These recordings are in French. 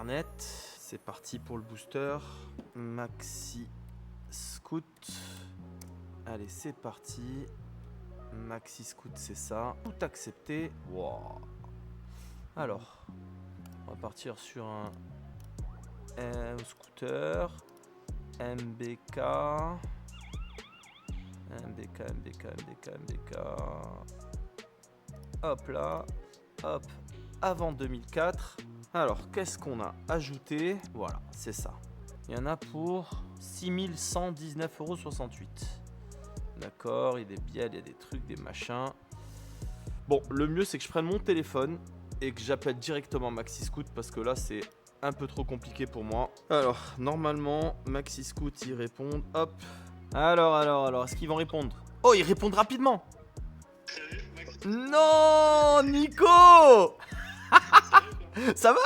internet. C'est parti pour le booster. Maxi Scoot. Allez, c'est parti. Maxi Scoot, c'est ça. Tout accepté. Wow. Alors, on va partir sur un scooter. MBK. Hop là. Hop. Avant 2004. Alors, qu'est-ce qu'on a ajouté? Voilà, c'est ça. Il y en a pour 6119,68 €. D'accord, il y a des bielles, il y a des trucs, des machins. Bon, le mieux, c'est que je prenne mon téléphone et que j'appelle directement Maxi Scoot parce que là, c'est un peu trop compliqué pour moi. Alors, normalement, Maxi Scoot, ils répondent. Hop. Alors, est-ce qu'ils vont répondre? Oh, ils répondent rapidement. Non, Nico. Ça va?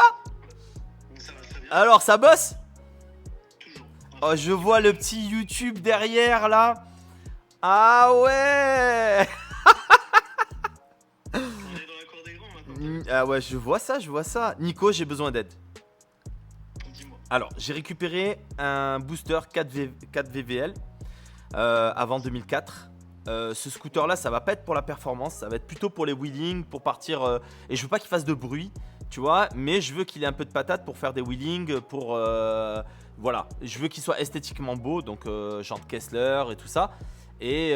Ça va très bien. Alors, ça bosse? Toujours. Oh, je vois le petit YouTube derrière, là. Ah ouais. On est dans la cour des grands maintenant. Ah ouais, je vois ça. Nico, j'ai besoin d'aide. Dis-moi. Alors, j'ai récupéré un booster 4 VVL avant 2004. Ce scooter là, ça va pas être pour la performance, ça va être plutôt pour les wheelings, pour partir. Et je veux pas qu'il fasse de bruit, tu vois, mais je veux qu'il ait un peu de patate pour faire des wheelings, pour voilà, je veux qu'il soit esthétiquement beau, donc genre Kessler et tout ça. Et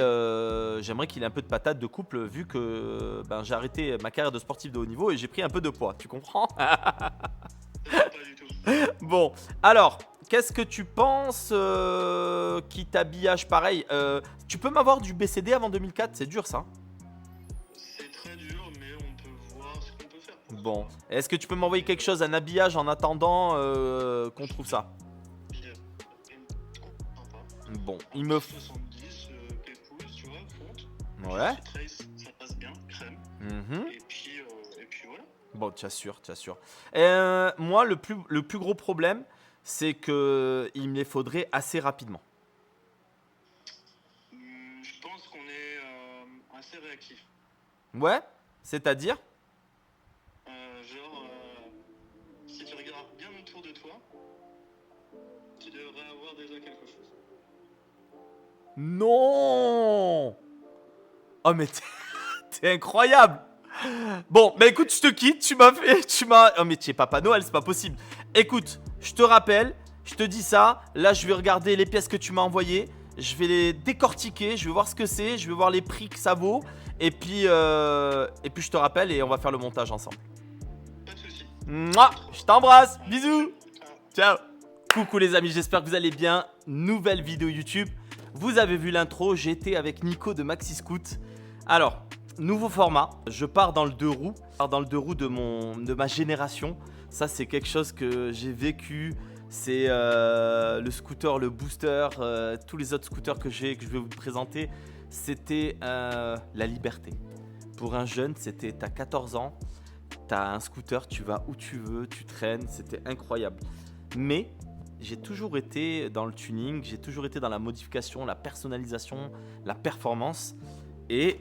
j'aimerais qu'il ait un peu de patate de couple, vu que j'ai arrêté ma carrière de sportif de haut niveau et j'ai pris un peu de poids, tu comprends? Pas du tout. Bon, alors, qu'est-ce que tu penses qui t'habillage pareil? Tu peux m'avoir du BCD avant 2004? C'est dur ça. C'est très dur, mais on peut voir ce qu'on peut faire. Bon, est-ce que tu peux m'envoyer quelque chose, un habillage en attendant qu'on trouve ça? Bien. Sympa. Bon, il me... 70, pépouze, tu vois, fonte. Ouais. Trace, ça passe bien, crème. Mhm. Et puis voilà. Bon, tu assures. Moi, le plus gros problème, c'est que il me les faudrait assez rapidement. Je pense qu'on est assez réactif. Ouais? C'est-à-dire? Si tu regardes bien autour de toi, tu devrais avoir déjà quelque chose. Non! Oh mais t'es incroyable! Bon, bah écoute, je te quitte, Oh mais tu es Papa Noël, c'est pas possible. Écoute, je te rappelle, je te dis ça, là je vais regarder les pièces que tu m'as envoyées, je vais les décortiquer, je vais voir ce que c'est, je vais voir les prix que ça vaut, et puis je te rappelle et on va faire le montage ensemble. Pas de soucis. Mouah, je t'embrasse, bisous! Ciao. Coucou les amis, j'espère que vous allez bien. Nouvelle vidéo YouTube. Vous avez vu l'intro, j'étais avec Nico de Maxi Scoot. Alors, nouveau format, je pars dans le 2 roues. De ma génération. Ça c'est quelque chose que j'ai vécu. C'est le scooter, le booster, tous les autres scooters que je vais vous présenter. C'était la liberté. Pour un jeune, c'était t'as 14 ans, t'as un scooter, tu vas où tu veux, tu traînes, c'était incroyable. Mais j'ai toujours été dans le tuning, j'ai toujours été dans la modification, la personnalisation, la performance. Et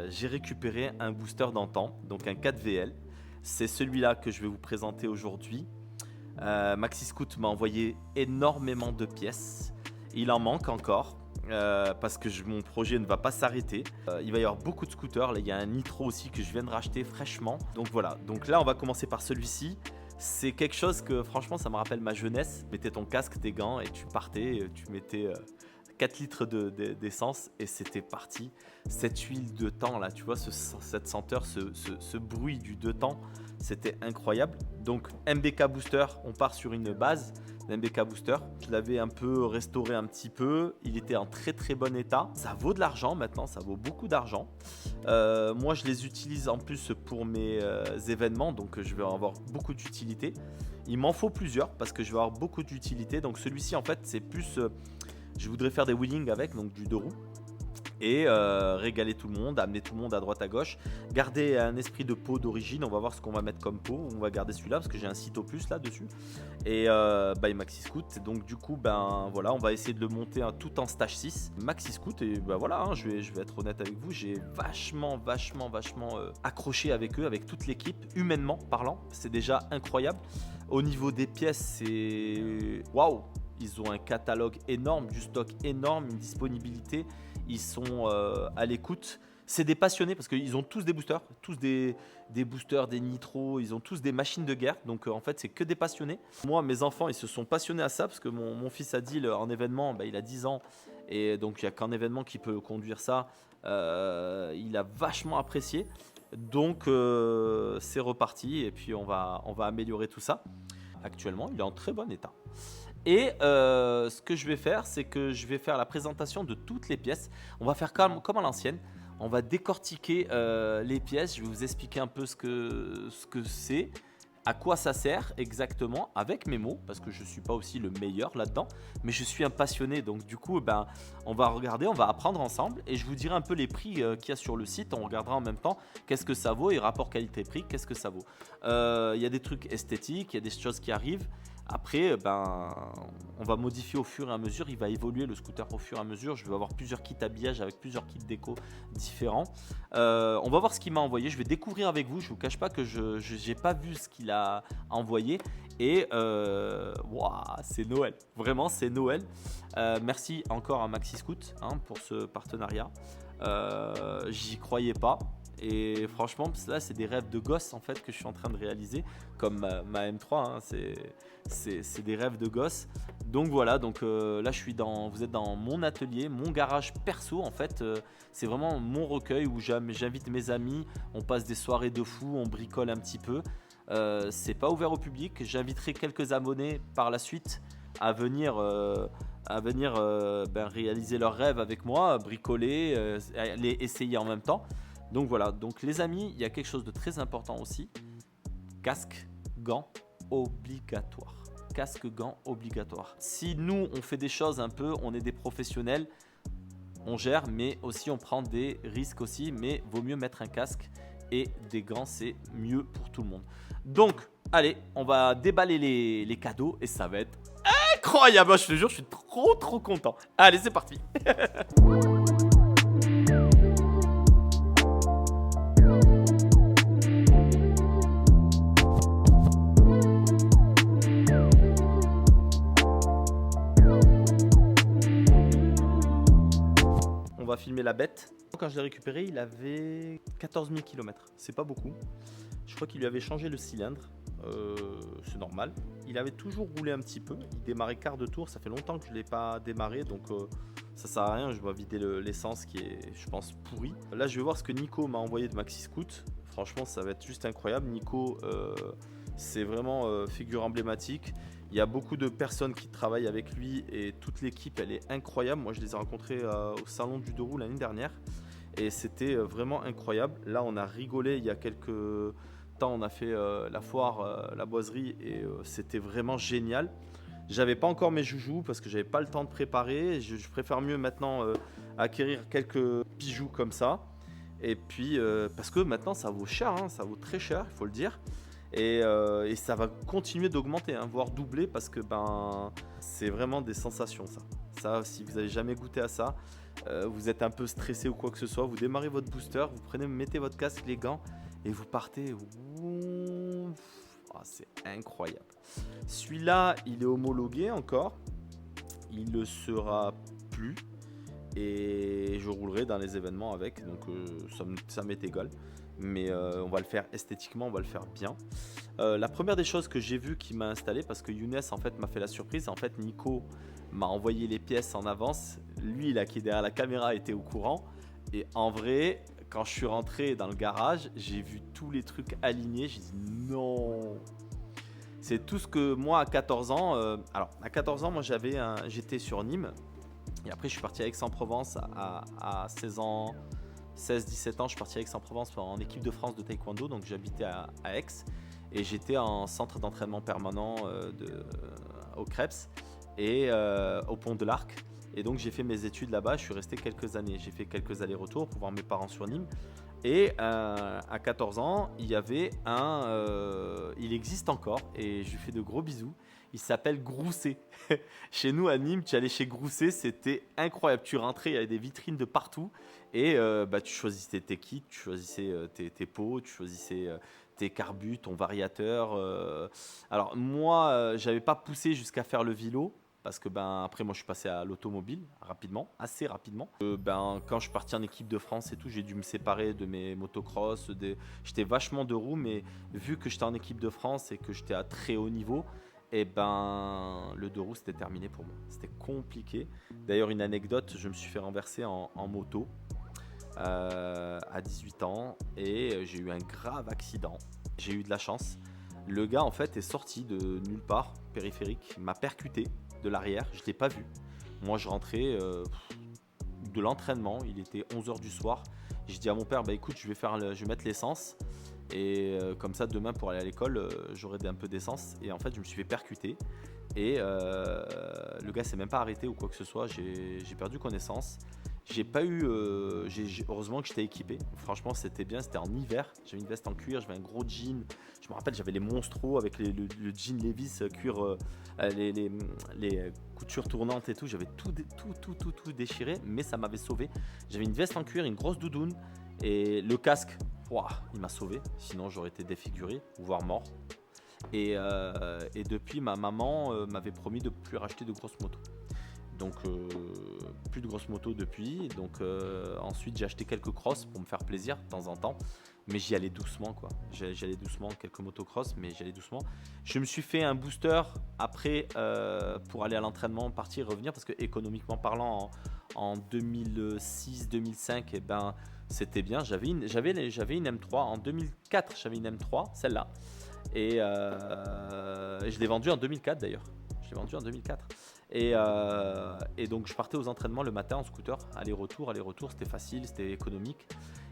j'ai récupéré un booster d'antan, donc un 4VL. C'est celui-là que je vais vous présenter aujourd'hui. Maxi Scoot m'a envoyé énormément de pièces. Il en manque encore parce que mon projet ne va pas s'arrêter. Il va y avoir beaucoup de scooters. Là, il y a un Nitro aussi que je viens de racheter fraîchement. Donc voilà, donc là on va commencer par celui-ci. C'est quelque chose que franchement ça me rappelle ma jeunesse. Tu mettais ton casque, tes gants et tu partais, tu mettais 4 litres d'essence et c'était parti. Cette huile de thym là, tu vois, cette senteur, ce bruit du de thym, c'était incroyable. Donc MBK Booster, on part sur une base d'MBK Booster. Je l'avais un peu restauré un petit peu, il était en très très bon état. Ça vaut de l'argent maintenant, ça vaut beaucoup d'argent. Moi je les utilise en plus pour mes événements, donc je vais avoir beaucoup d'utilité. Il m'en faut plusieurs parce que je vais avoir beaucoup d'utilité. Donc celui-ci en fait c'est plus... je voudrais faire des wheelings avec, donc du 2 roues. et régaler tout le monde, amener tout le monde à droite à gauche, garder un esprit de pot d'origine. On va voir ce qu'on va mettre comme pot, on va garder celui-là parce que j'ai un site opus là dessus et by Maxi Scout. Donc du coup ben voilà, on va essayer de le monter tout en stage 6 Maxi Scout et ben voilà, hein, je vais être honnête avec vous, j'ai vachement accroché avec eux, avec toute l'équipe, humainement parlant, c'est déjà incroyable. Au niveau des pièces, c'est waouh, ils ont un catalogue énorme, du stock énorme, une disponibilité. Ils sont à l'écoute. C'est des passionnés parce qu'ils ont tous des boosters, tous des boosters, des nitros, ils ont tous des machines de guerre. Donc en fait, c'est que des passionnés. Moi, mes enfants, ils se sont passionnés à ça parce que mon fils Adil, en événement, il a 10 ans. Et donc, il n'y a qu'un événement qui peut conduire ça. Il a vachement apprécié. Donc, c'est reparti. Et puis, on va améliorer tout ça. Actuellement, il est en très bon état. Et ce que je vais faire, c'est que je vais faire la présentation de toutes les pièces. On va faire comme à l'ancienne. On va décortiquer les pièces. Je vais vous expliquer un peu ce que c'est, à quoi ça sert exactement, avec mes mots, parce que je ne suis pas aussi le meilleur là-dedans, mais je suis un passionné. Donc du coup, on va regarder, on va apprendre ensemble. Et je vous dirai un peu les prix qu'il y a sur le site. On regardera en même temps qu'est-ce que ça vaut et rapport qualité-prix, qu'est-ce que ça vaut. Il y a des trucs esthétiques, il y a des choses qui arrivent. Après, on va modifier au fur et à mesure, il va évoluer le scooter au fur et à mesure. Je vais avoir plusieurs kits habillage avec plusieurs kits déco différents. On va voir ce qu'il m'a envoyé, je vais découvrir avec vous. Je ne vous cache pas que je n'ai pas vu ce qu'il a envoyé. Et c'est Noël, vraiment c'est Noël. Merci encore à Maxi Scout pour ce partenariat. J'y croyais pas. Et franchement, là, c'est des rêves de gosse en fait que je suis en train de réaliser, comme ma M3. C'est des rêves de gosse. Donc voilà. Donc là, vous êtes dans mon atelier, mon garage perso en fait. C'est vraiment mon recueil où j'invite mes amis. On passe des soirées de fou, on bricole un petit peu. C'est pas ouvert au public. J'inviterai quelques abonnés par la suite à venir réaliser leurs rêves avec moi, bricoler, les essayer en même temps. Donc voilà, donc les amis, il y a quelque chose de très important aussi. Casque, gants, obligatoire. Casque, gants, obligatoire. Si nous, on fait des choses un peu, on est des professionnels, on gère, mais aussi on prend des risques aussi, mais vaut mieux mettre un casque et des gants, c'est mieux pour tout le monde. Donc, allez, on va déballer les cadeaux et ça va être incroyable. Je te jure, je suis trop content. Allez, c'est parti. On va filmer la bête. Quand je l'ai récupéré, il avait 14 000 km. C'est pas beaucoup. Je crois qu'il lui avait changé le cylindre. C'est normal. Il avait toujours roulé un petit peu. Il démarrait quart de tour. Ça fait longtemps que je ne l'ai pas démarré. Donc ça sert à rien. Je dois vider l'essence qui est, je pense, pourrie. Là, je vais voir ce que Nico m'a envoyé de Maxi Scout. Franchement, ça va être juste incroyable. Nico, c'est vraiment figure emblématique. Il y a beaucoup de personnes qui travaillent avec lui et toute l'équipe, elle est incroyable. Moi, je les ai rencontrés au salon du 2 roues l'année dernière et c'était vraiment incroyable. Là, on a rigolé il y a quelques temps. On a fait la foire, la boiserie et c'était vraiment génial. J'avais pas encore mes joujoux parce que j'avais pas le temps de préparer. Je préfère mieux maintenant acquérir quelques bijoux comme ça. Et puis, parce que maintenant, ça vaut cher, ça vaut très cher, il faut le dire. Et ça va continuer d'augmenter, voire doubler parce que c'est vraiment des sensations ça, si vous n'avez jamais goûté à ça, vous êtes un peu stressé ou quoi que ce soit, vous démarrez votre booster, vous mettez votre casque, les gants et vous partez. C'est incroyable. Celui-là, il est homologué encore, il ne le sera plus et je roulerai dans les événements avec, donc ça m'est égal. Mais on va le faire esthétiquement, on va le faire bien. La première des choses que j'ai vu qui m'a installé, parce que Younes en fait m'a fait la surprise, en fait Nico m'a envoyé les pièces en avance. Lui là qui est derrière la caméra était au courant. Et en vrai, quand je suis rentré dans le garage, j'ai vu tous les trucs alignés. J'ai dit non. C'est tout ce que moi à 14 ans, alors à 14 ans moi j'étais sur Nîmes. Et après je suis parti à Aix-en-Provence à 16 ans. 16-17 ans, je suis parti à Aix-en-Provence en équipe de France de taekwondo, donc j'habitais à Aix et j'étais en centre d'entraînement permanent au Krebs et au Pont de l'Arc. Et donc j'ai fait mes études là-bas, je suis resté quelques années. J'ai fait quelques allers-retours pour voir mes parents sur Nîmes. Et à 14 ans, il y avait il existe encore, et je lui fais de gros bisous. Il s'appelle Grousset. Chez nous à Nîmes, tu allais chez Grousset, c'était incroyable. Tu rentrais, il y avait des vitrines de partout. Et tu choisissais tes kits, tu choisissais tes pots, tu choisissais tes carbus, ton variateur. Alors moi, j'avais pas poussé jusqu'à faire le vélo. Parce que après moi je suis passé à l'automobile rapidement, assez rapidement. Quand je suis parti en équipe de France et tout, j'ai dû me séparer de mes motocross. J'étais vachement de roues, mais vu que j'étais en équipe de France et que j'étais à très haut niveau, le deux roues c'était terminé pour moi. C'était compliqué. D'ailleurs une anecdote, je me suis fait renverser en moto à 18 ans et j'ai eu un grave accident. J'ai eu de la chance. Le gars en fait est sorti de nulle part, périphérique, m'a percuté de l'arrière, je ne l'ai pas vu. Moi je rentrais de l'entraînement, il était 11h du soir. Je dis à mon père, écoute, je vais mettre l'essence. Et comme ça demain pour aller à l'école, j'aurai un peu d'essence. Et en fait je me suis fait percuter. Et le gars s'est même pas arrêté ou quoi que ce soit. J'ai perdu connaissance. J'ai pas eu. Heureusement que j'étais équipé. Franchement, c'était bien. C'était en hiver. J'avais une veste en cuir. J'avais un gros jean. Je me rappelle, j'avais les monstros avec le jean Levi's cuir, les coutures tournantes et tout. J'avais tout déchiré, mais ça m'avait sauvé. J'avais une veste en cuir, une grosse doudoune et le casque. Ouah, il m'a sauvé. Sinon, j'aurais été défiguré, voire mort. Et depuis, ma maman m'avait promis de plus racheter de grosses motos. Donc plus de grosses motos depuis. Donc ensuite j'ai acheté quelques crosses pour me faire plaisir de temps en temps. Mais j'y allais doucement quoi. J'allais doucement, quelques motocross, mais j'y allais doucement. Je me suis fait un booster après pour aller à l'entraînement, partir et revenir. Parce que économiquement parlant, en 2006-2005, c'était bien. J'avais une M3. En 2004, j'avais une M3, celle-là. Et je l'ai vendue en 2004 d'ailleurs. Je l'ai vendue en 2004. Et donc je partais aux entraînements le matin en scooter, aller-retour, c'était facile, c'était économique.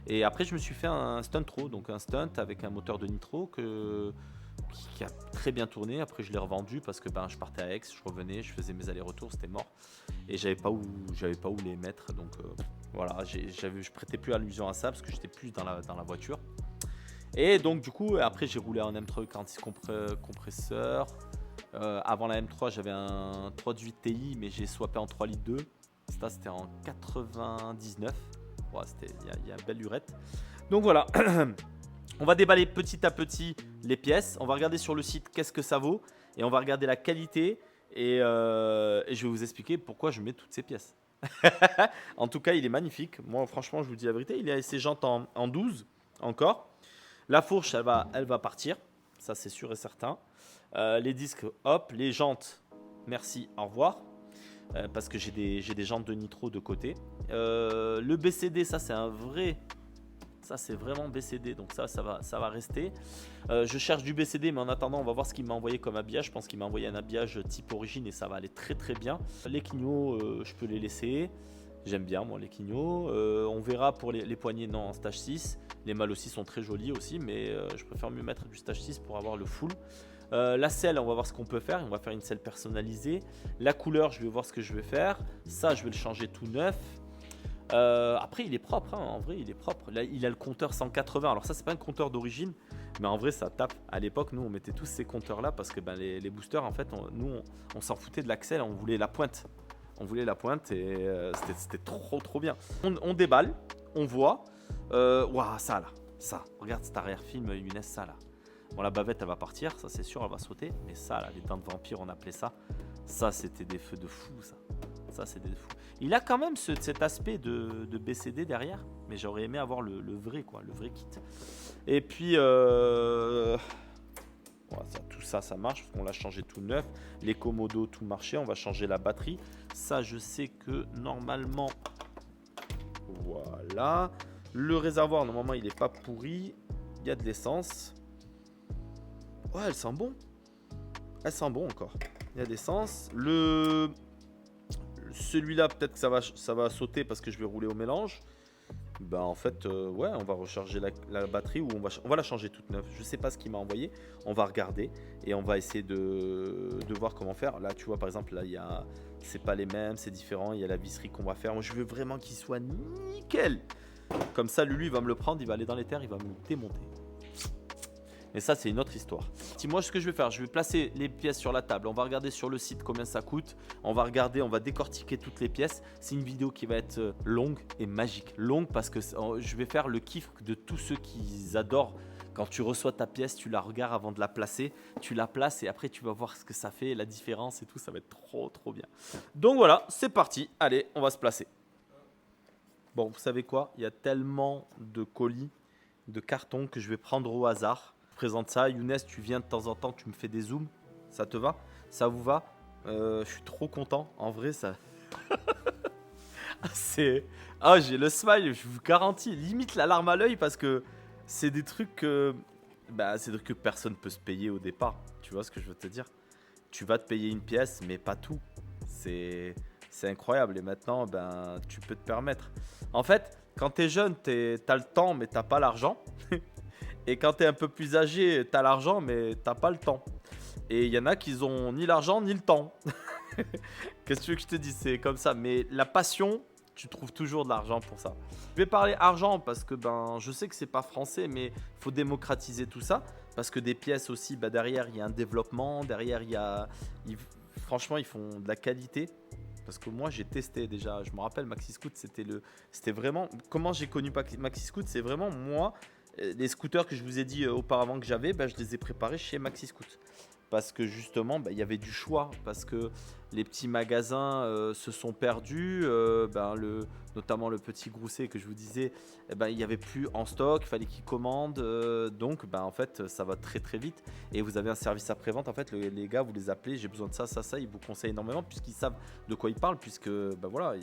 Et après je me suis fait un stunt throw, donc un stunt avec un moteur de nitro qui a très bien tourné. Après je l'ai revendu parce que je partais à Aix, je revenais, je faisais mes allers-retours, c'était mort. Et j'avais pas où les mettre, donc voilà, je prêtais plus allusion à ça parce que j'étais plus dans la voiture. Et donc du coup après j'ai roulé en M3 46 compresseur. Avant la M3 j'avais un 318 Ti mais j'ai swappé en 3 litres 2. Ça c'était en 99. Ouais, il y a une belle lurette. Donc voilà. On va déballer petit à petit les pièces. On va regarder sur le site qu'est-ce que ça vaut. Et on va regarder la qualité. Et je vais vous expliquer pourquoi je mets toutes ces pièces. En tout cas il est magnifique. Moi franchement je vous dis la vérité. Il a ses jantes en 12 encore. La fourche elle va partir. Ça c'est sûr et certain. Les disques, hop, les jantes, merci, au revoir. Parce que j'ai des jantes de nitro de côté. Le BCD, ça c'est vraiment BCD, donc ça va rester. Je cherche du BCD, mais en attendant, on va voir ce qu'il m'a envoyé comme habillage. Je pense qu'il m'a envoyé un habillage type origine et ça va aller très très bien. Les quignots, je peux les laisser. J'aime bien moi les quignots. On verra pour les poignées, non, en stage 6. Les mâles aussi sont très jolis aussi, mais je préfère mieux mettre du stage 6 pour avoir le full. La selle, on va voir ce qu'on peut faire. On va faire une selle personnalisée. La couleur, je vais voir ce que je vais faire. Ça, je vais le changer tout neuf. Après, il est propre. En vrai, il est propre. Là, il a le compteur 180. Alors ça, c'est pas un compteur d'origine, mais en vrai, ça tape. À l'époque, nous, on mettait tous ces compteurs-là parce que les boosters, en fait, on s'en foutait de l'axel. On voulait la pointe. Et c'était trop bien. On déballe, on voit. Waouh, ça là. Ça. Regarde cet arrière-film Younes, ça là. Bon, la bavette elle va partir, ça c'est sûr, elle va sauter. Mais ça, là, les dents de vampire, on appelait ça. Ça, c'était des feux de fou, ça. Ça, c'est des fous. Il a quand même cet aspect de BCD derrière. Mais j'aurais aimé avoir le vrai, quoi, le vrai kit. Et puis, tout ça, ça marche. Parce qu'on l'a changé tout neuf. Les commodos, tout marchait. On va changer la batterie. Ça, je sais que normalement, voilà. Le réservoir, normalement, il n'est pas pourri. Il y a de l'essence. Ouais, elle sent bon. Elle sent bon encore. Il y a d'essence. Celui-là, peut-être que ça va sauter parce que je vais rouler au mélange. Ben en fait, ouais, on va recharger la batterie ou on va la changer toute neuve. Je sais pas ce qu'il m'a envoyé. On va regarder et on va essayer de voir comment faire. Là, tu vois, par exemple, là, c'est pas les mêmes, c'est différent. Il y a la visserie qu'on va faire. Moi, je veux vraiment qu'il soit nickel. Comme ça, Lulu, il va me le prendre, il va aller dans les terres, il va me le démonter. Et ça, c'est une autre histoire. Moi, ce que je vais faire, je vais placer les pièces sur la table. On va regarder sur le site combien ça coûte. On va regarder, on va décortiquer toutes les pièces. C'est une vidéo qui va être longue et magique. Longue parce que je vais faire le kiff de tous ceux qui adorent. Quand tu reçois ta pièce, tu la regardes avant de la placer. Tu la places et après, tu vas voir ce que ça fait, la différence et tout. Ça va être trop, trop bien. Donc voilà, c'est parti. Allez, on va se placer. Bon, vous savez quoi? Il y a tellement de colis, de cartons que je vais prendre au hasard. Présente ça. Younes, tu viens de temps en temps, tu me fais des zooms. Ça te va? Ça vous va? Je suis trop content. En vrai, ça. C'est. Ah, j'ai le smile, je vous garantis. Limite la larme à l'œil parce que c'est des trucs que. Bah, c'est des trucs que personne peut se payer au départ. Tu vois ce que je veux te dire? Tu vas te payer une pièce, mais pas tout. C'est incroyable. Et maintenant, ben, tu peux te permettre. En fait, quand t'es jeune, t'as le temps, mais t'as pas l'argent. Et quand tu es un peu plus âgé, tu as l'argent, mais tu pas le temps. Et il y en a qui ont ni l'argent ni le temps. Qu'est-ce que tu veux que je te dise? C'est comme ça. Mais la passion, tu trouves toujours de l'argent pour ça. Je vais parler argent parce que ben, je sais que c'est pas français, mais il faut démocratiser tout ça. Parce que des pièces aussi, ben, derrière, il y a un développement. Derrière, franchement, ils font de la qualité. Parce que moi, j'ai testé déjà. Je me rappelle, Maxi Scoot, c'était vraiment... Comment j'ai connu Maxi Scoot? C'est vraiment moi... Les scooters que je vous ai dit auparavant que j'avais, ben, je les ai préparés chez Maxi Scoot. Parce que justement, ben, y avait du choix. Parce que les petits magasins se sont perdus. Notamment le petit Grousset que je vous disais, ben, il n'y avait plus en stock. Il fallait qu'ils commandent. Donc, ben, en fait, ça va très très vite. Et vous avez un service après-vente. En fait, les gars, vous les appelez. J'ai besoin de ça, ça, ça. Ils vous conseillent énormément puisqu'ils savent de quoi ils parlent. Puisque, ben, voilà,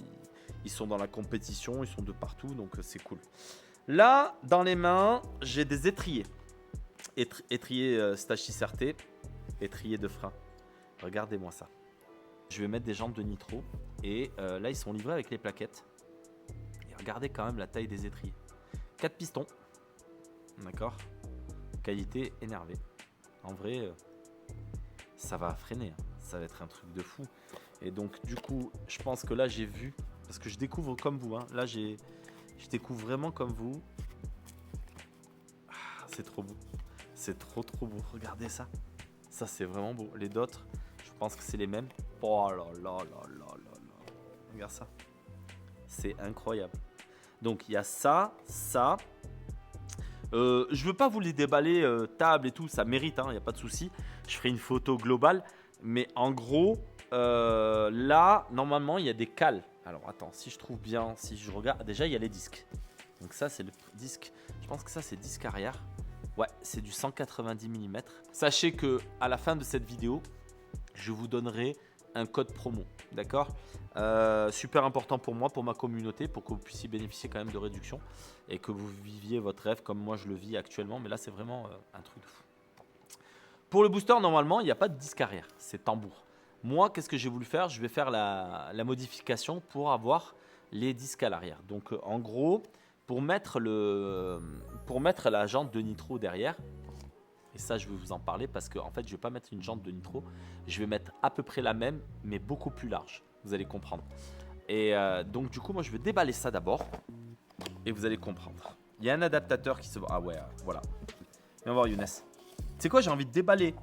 ils sont dans la compétition. Ils sont de partout. Donc, c'est cool. Là, dans les mains, j'ai des étriers. Étrier Stachy RT, étrier de frein. Regardez-moi ça. Je vais mettre des jantes de nitro. Et là, ils sont livrés avec les plaquettes. Et regardez quand même la taille des étriers. 4 pistons. D'accord. Qualité énervée. En vrai, ça va freiner. Ça va être un truc de fou. Et donc, du coup, je pense que là, j'ai vu. Parce que je découvre comme vous. Là, je découvre vraiment comme vous. Ah, c'est trop beau. C'est trop trop beau. Regardez ça. Ça, c'est vraiment beau. Les d'autres, je pense que c'est les mêmes. Oh là là là là là là. Regarde ça. C'est incroyable. Donc, il y a ça, ça. Je veux pas vous les déballer table et tout. Ça mérite, il n'y a pas de souci. Je ferai une photo globale. Mais en gros, là, normalement, il y a des cales. Alors attends, si je trouve bien, si je regarde, déjà il y a les disques. Donc ça c'est le disque, je pense que ça c'est disque arrière. Ouais, c'est du 190 mm. Sachez que à la fin de cette vidéo, je vous donnerai un code promo, d'accord? Super important pour moi, pour ma communauté, pour que vous puissiez bénéficier quand même de réduction et que vous viviez votre rêve comme moi je le vis actuellement. Mais là c'est vraiment un truc de fou. Pour le booster, normalement, il n'y a pas de disque arrière, c'est tambour. Moi, qu'est-ce que j'ai voulu faire? Je vais faire la modification pour avoir les disques à l'arrière. Donc, en gros, pour mettre la jante de nitro derrière, et ça, je vais vous en parler parce qu'en fait, je ne vais pas mettre une jante de nitro. Je vais mettre à peu près la même, mais beaucoup plus large. Vous allez comprendre. Et donc, du coup, moi, je vais déballer ça d'abord et vous allez comprendre. Il y a un adaptateur qui se... Ah ouais, voilà. Viens voir, Younes. Tu sais quoi, j'ai envie de déballer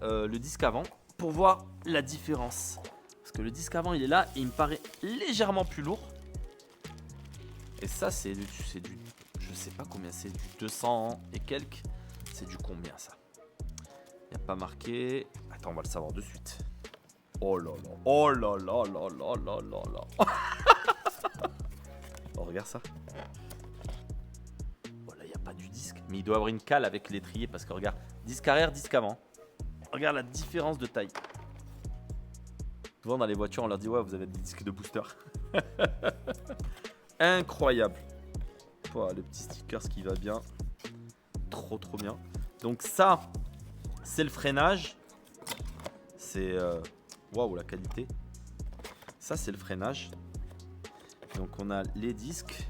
le disque avant pour voir la différence. Parce que le disque avant, il est là et il me paraît légèrement plus lourd. Et ça, c'est du... Je sais pas combien c'est, du 200 et quelques. C'est du combien, ça? Il n'y a pas marqué... Attends, on va le savoir de suite. Oh là là. Oh là là là là là là là. Oh, regarde ça. Oh là, il n'y a pas du disque. Mais il doit avoir une cale avec l'étrier parce que regarde, disque arrière, disque avant. Regarde la différence de taille. Souvent dans les voitures, on leur dit ouais, vous avez des disques de booster. Incroyable. Oh, le petit sticker, ce qui va bien. Trop trop bien. Donc ça, c'est le freinage. C'est waouh, la qualité. Ça, c'est le freinage. Donc on a les disques.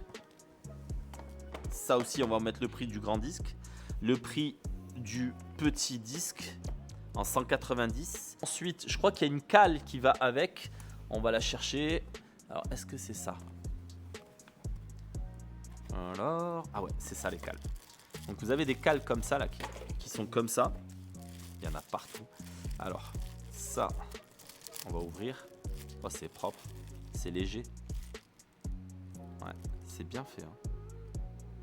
Ça aussi, on va mettre le prix du grand disque. Le prix du petit disque en 190. Ensuite, je crois qu'il y a une cale qui va avec. On va la chercher. Alors, est-ce que c'est ça? Alors, ah ouais, c'est ça les cales. Donc vous avez des cales comme ça là qui sont comme ça. Il y en a partout. Alors, ça, on va ouvrir. Oh, c'est propre, c'est léger. Ouais, c'est bien fait. Hein.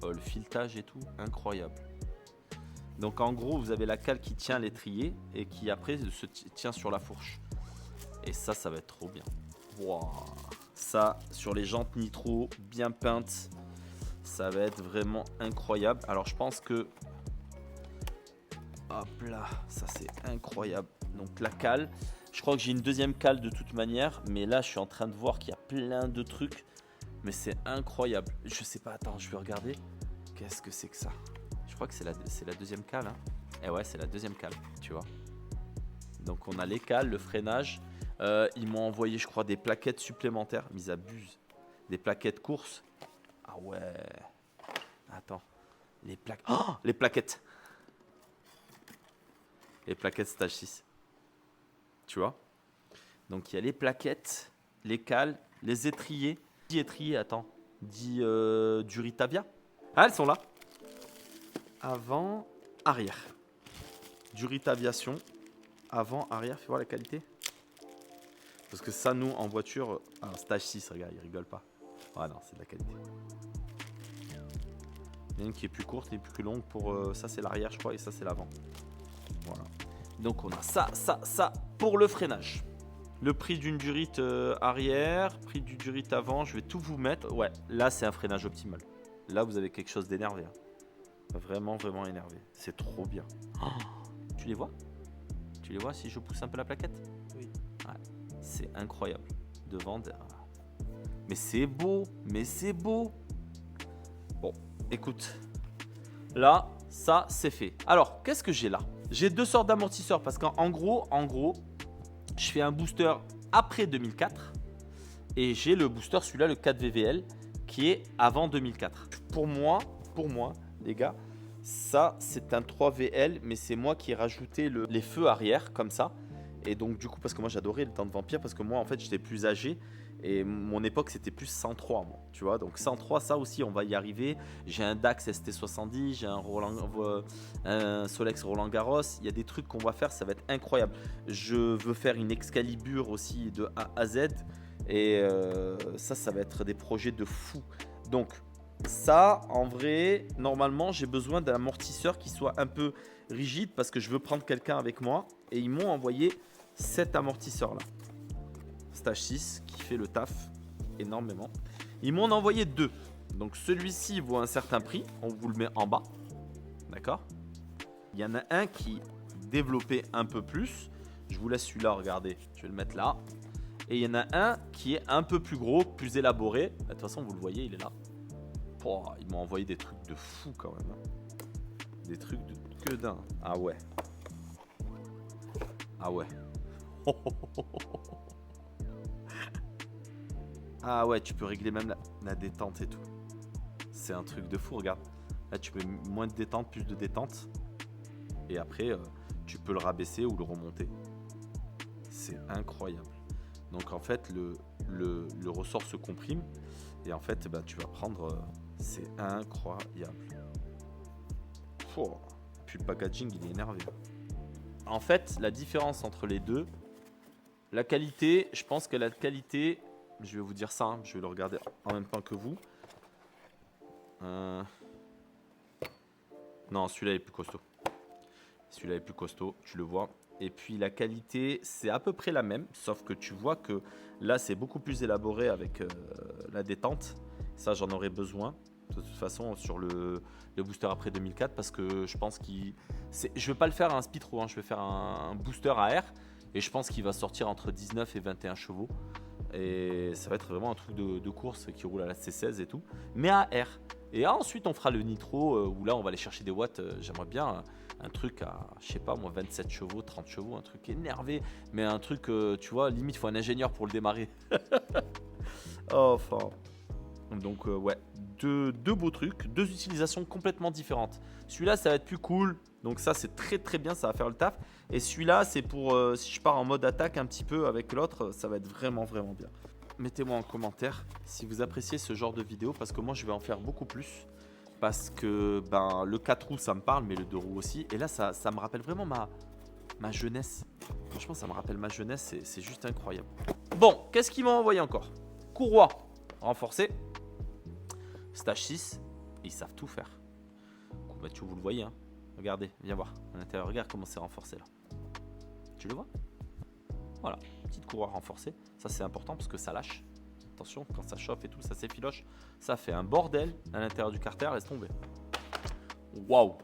Oh, le filetage et tout, incroyable. Donc en gros, vous avez la cale qui tient l'étrier et qui après se tient sur la fourche. Et ça va être trop bien. Wow. Ça, sur les jantes nitro, bien peintes, ça va être vraiment incroyable. Alors je pense que... Hop là, ça c'est incroyable. Donc la cale, je crois que j'ai une deuxième cale de toute manière. Mais là, je suis en train de voir qu'il y a plein de trucs. Mais c'est incroyable. Je sais pas, attends, je vais regarder. Qu'est-ce que c'est que ça? Je crois que c'est la deuxième cale. Hein. Et ouais, c'est la deuxième cale, tu vois. Donc on a les cales, le freinage. Ils m'ont envoyé, je crois, des plaquettes supplémentaires. Mais ils abusent. Des plaquettes courses. Ah ouais. Attends. Les plaquettes. Oh, les plaquettes. Les plaquettes stage 6. Tu vois. Donc il y a les plaquettes, les cales, les étriers. 10 étriers, attends. 10 du Ritavia. Ah, elles sont là. Avant, arrière. Du Ritaviation. Avant, arrière. Fais voir la qualité. Parce que ça, nous, en voiture... Ah, stage 6, regarde, il rigole pas. Ah non, c'est de la qualité. Il y en a une qui est plus courte et plus longue pour... ça, c'est l'arrière, je crois, et ça, c'est l'avant. Voilà. Donc, on a ça pour le freinage. Le prix d'une durite arrière, prix du durite avant, je vais tout vous mettre. Ouais, là, c'est un freinage optimal. Là, vous avez quelque chose d'énervé. Hein. Vraiment, vraiment énervé. C'est trop bien. Oh, tu les vois? Tu les vois si je pousse un peu la plaquette? Oui. Ouais, c'est incroyable. Devant, derrière. Mais c'est beau, mais c'est beau. Bon, écoute. Là, ça, c'est fait. Alors, qu'est-ce que j'ai là? J'ai deux sortes d'amortisseurs parce qu'en gros, je fais un booster après 2004 et j'ai le booster, celui-là, le 4 VVL, qui est avant 2004. Pour moi, les gars, ça, c'est un 3 VL, mais c'est moi qui ai rajouté les feux arrière, comme ça. Et donc, du coup, parce que moi, j'adorais le temps de vampire, parce que moi, en fait, j'étais plus âgé. Et mon époque, c'était plus 103, moi, tu vois. Donc 103, ça aussi, on va y arriver. J'ai un Dax ST70, j'ai un Solex Roland Garros. Il y a des trucs qu'on va faire, ça va être incroyable. Je veux faire une Excalibur aussi de A à Z. Et ça va être des projets de fou. Donc ça, en vrai, normalement, j'ai besoin d'un amortisseur qui soit un peu rigide parce que je veux prendre quelqu'un avec moi. Et ils m'ont envoyé cet amortisseur-là. Stage 6 qui fait le taf énormément. Ils m'en ont envoyé deux. Donc celui-ci vaut un certain prix. On vous le met en bas. D'accord? Il y en a un qui est développé un peu plus. Je vous laisse celui-là, regardez. Je vais le mettre là. Et il y en a un qui est un peu plus gros, plus élaboré. De toute façon, vous le voyez, il est là. Oh, ils m'ont envoyé des trucs de fou quand même. Des trucs de que d'un. Ah ouais. Ah ouais. Ah ouais, tu peux régler même la détente et tout. C'est un truc de fou, regarde. Là, tu mets moins de détente, plus de détente. Et après, tu peux le rabaisser ou le remonter. C'est incroyable. Donc en fait, le ressort se comprime. Et en fait, bah, tu vas prendre... c'est incroyable. Oh. Puis le packaging, il est énervé. En fait, la différence entre les deux... La qualité, je pense que la qualité... Je vais vous dire ça, hein, je vais le regarder en même temps que vous. Non, celui-là est plus costaud. Celui-là est plus costaud, tu le vois. Et puis la qualité, c'est à peu près la même, sauf que tu vois que là, c'est beaucoup plus élaboré avec la détente. Ça, j'en aurais besoin. De toute façon, sur le booster après 2004, parce que je pense qu'il... Je ne vais pas le faire à un Speedro, hein, je vais faire un booster à air. Et je pense qu'il va sortir entre 19 et 21 chevaux. Et ça va être vraiment un truc de course qui roule à la C16 et tout, mais à air. Et ensuite on fera le nitro où là on va aller chercher des watts. J'aimerais bien un truc à, je sais pas moi, 27 chevaux, 30 chevaux, un truc énervé, mais un truc, tu vois, limite il faut un ingénieur pour le démarrer. Oh fort. Donc ouais, deux beaux trucs, deux utilisations complètement différentes. Celui-là, ça va être plus cool. Donc ça, c'est très très bien, ça va faire le taf. Et celui-là, c'est pour si je pars en mode attaque un petit peu avec l'autre, ça va être vraiment vraiment bien. Mettez-moi en commentaire si vous appréciez ce genre de vidéo, parce que moi, je vais en faire beaucoup plus. Parce que ben, le 4 roues, ça me parle, mais le 2 roues aussi. Et là, ça me rappelle vraiment ma jeunesse. Franchement, ça me rappelle ma jeunesse, c'est juste incroyable. Bon, qu'est-ce qu'ils m'ont envoyé encore? Courroie renforcé. Stage 6, ils savent tout faire. Mathieu, vous le voyez, hein. Regardez, viens voir. À l'intérieur, regarde comment c'est renforcé là. Tu le vois? Voilà, petite courroie renforcée. Ça, c'est important parce que ça lâche. Attention, quand ça chauffe et tout, ça s'effiloche. Ça fait un bordel à l'intérieur du carter, laisse tomber. Waouh!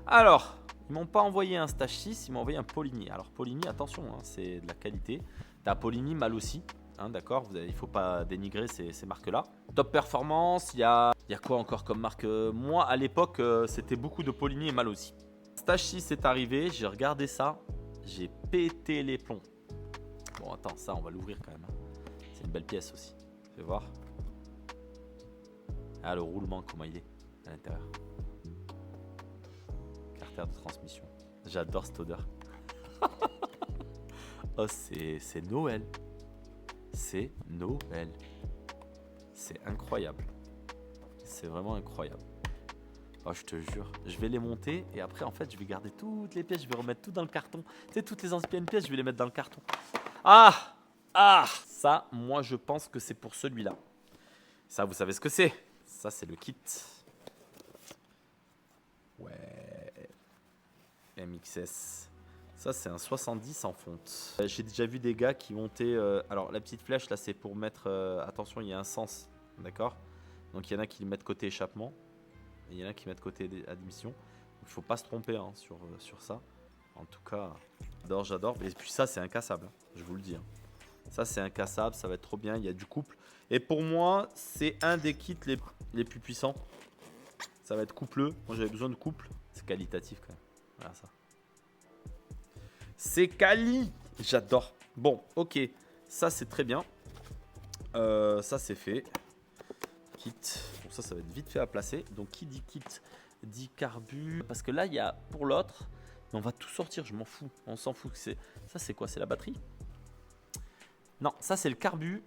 Alors, ils m'ont pas envoyé un stage 6, ils m'ont envoyé un Polini. Alors, Polini, attention, hein, c'est de la qualité. T'as Polini mal aussi. Hein, d'accord, il ne faut pas dénigrer ces marques-là. Top Performance, il y a quoi encore comme marque? Moi, à l'époque, c'était beaucoup de Polini et mal aussi. Stage 6 est arrivé, j'ai regardé ça, j'ai pété les plombs. Bon, attends, ça, on va l'ouvrir quand même. Hein. C'est une belle pièce aussi. Fais voir. Ah, le roulement, comment il est à l'intérieur. Carter de transmission. J'adore cette odeur. Oh, c'est Noël. C'est Noël. C'est incroyable. C'est vraiment incroyable. Oh, je te jure. Je vais les monter et après, en fait, je vais garder toutes les pièces. Je vais remettre tout dans le carton. Tu sais, toutes les anciennes pièces, je vais les mettre dans le carton. Ah! Ah! Ça, moi, je pense que c'est pour celui-là. Ça, vous savez ce que c'est? Ça, c'est le kit. Ouais. MXS. Ça, c'est un 70 en fonte. J'ai déjà vu des gars qui montaient... alors, la petite flèche, là, c'est pour mettre... attention, il y a un sens. D'accord? Donc, il y en a qui le mettent côté échappement. Et il y en a qui mettent côté admission. Il ne faut pas se tromper hein, sur ça. En tout cas, j'adore. Et puis ça, c'est incassable. Hein, je vous le dis. Hein. Ça, c'est incassable. Ça va être trop bien. Il y a du couple. Et pour moi, c'est un des kits les plus puissants. Ça va être coupleux. Moi, j'avais besoin de couple. C'est qualitatif quand même. Voilà ça. C'est quali. J'adore. Bon, ok. Ça, c'est très bien. Ça, c'est fait. Kit. Bon, ça va être vite fait à placer. Donc, qui dit kit dit carbu. Parce que là, il y a pour l'autre. Mais on va tout sortir. Je m'en fous. On s'en fout. Ça, c'est quoi? C'est la batterie? Non, ça, c'est le carbu